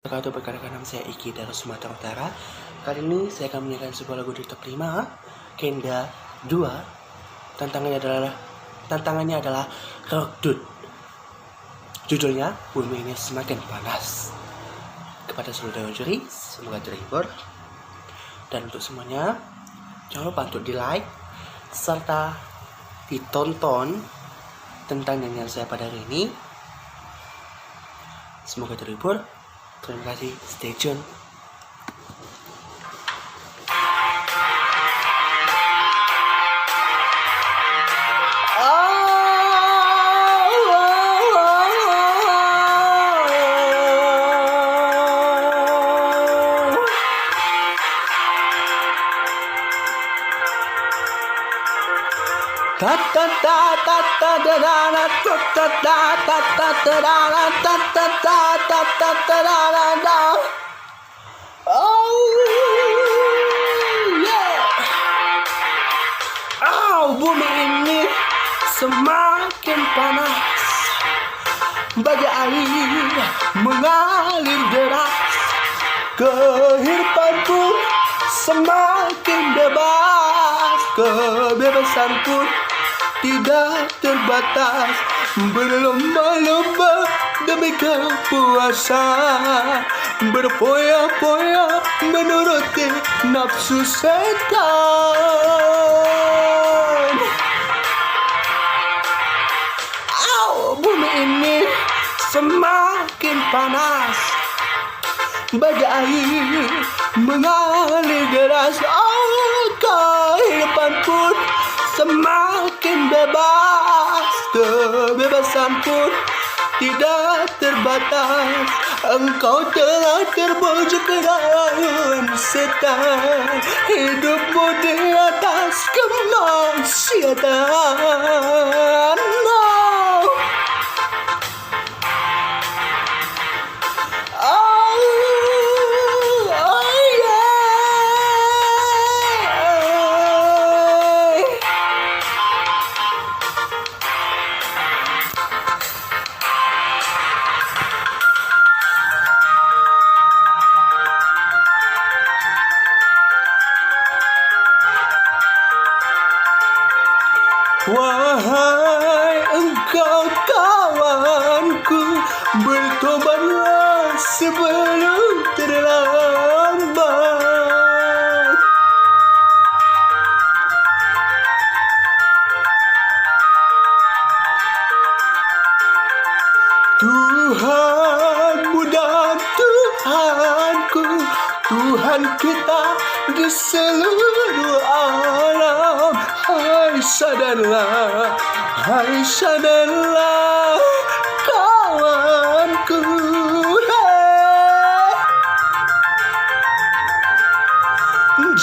Wabarakatuh, perkenalkan nama saya Iki dari Sumatera Utara. Kali ini saya akan menyanyikan sebuah lagu di top 5, Kenda 2. Tantangannya adalah Rock Dude. Judulnya Bumi Ini Semakin Panas. Kepada seluruh dewan juri, semoga terhibur. Dan untuk semuanya, jangan lupa untuk di like serta ditonton tentang nyanyian saya pada hari ini. Semoga terhibur. Terima kasih, stay tune. Bumi ini semakin panas, bagai air mengalir deras. Kehidupan pun semakin bebas, kebebasan pun tidak terbatas. Berlomba-lomba demi kepuasan, berfoya-foya menuruti nafsu setan. Bumi ini semakin panas, bagai air mengalir deras. Kehidupan pun semakin bebas, kebebasan pun tidak terbatas. Engkau telah terbujuk ke dalam setan, hidupmu di atas kemaksiatan. Wahai engkau kawanku, bertobatlah sebelum terlambat. Tuhanmu dan Tuhanku, Tuhan kita di seluruh alam. Hai sadarlah kawanku.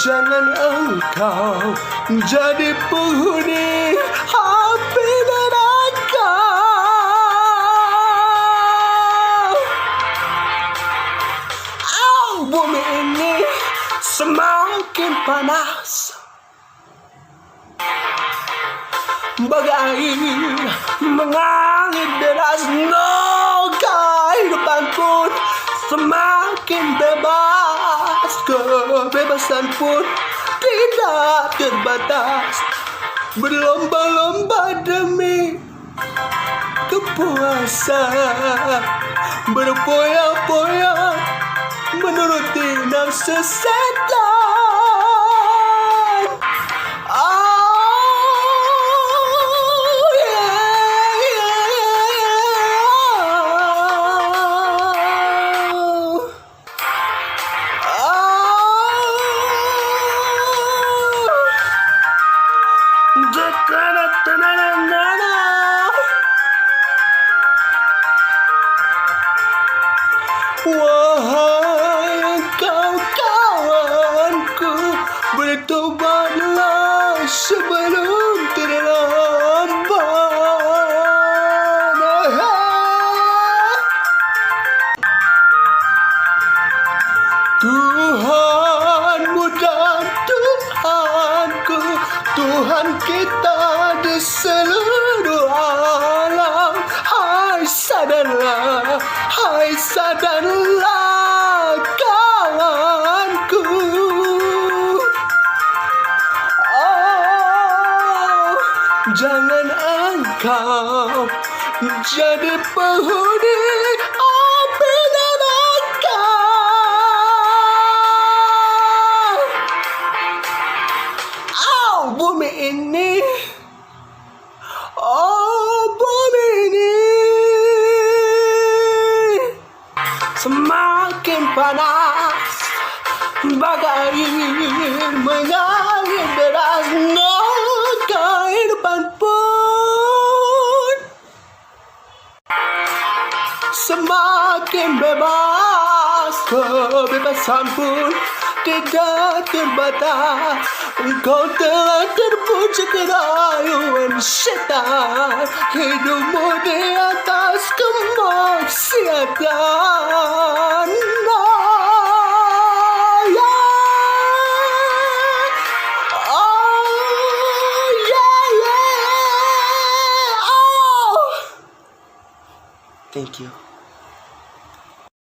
Jangan engkau jadi penghuni api neraka. Bumi ini semakin panas, bagai air mengalir deras. Kehidupan pun semakin bebas, kebebasan pun tidak terbatas. Berlomba-lomba demi kepuasan, berfoya-foya menuruti nafsu setan. Wahai engkau kawanku, bertobatlah sebelum terlambat. Tuhanmu dan Tuhanku, Tuhan kita di seluruh alam. Hai sadarlah, hai sadarlah. kau jadi penghuni api neraka. Bumi ini, bumi ini semakin panas, bagai mengalir deras. Kehidupan pun semakin bebas, kebebasan pun tidak terbatas. Engkau telah terpuji ke rayuan syaitan, hidupmu di atas kemaksiatan. Thank you.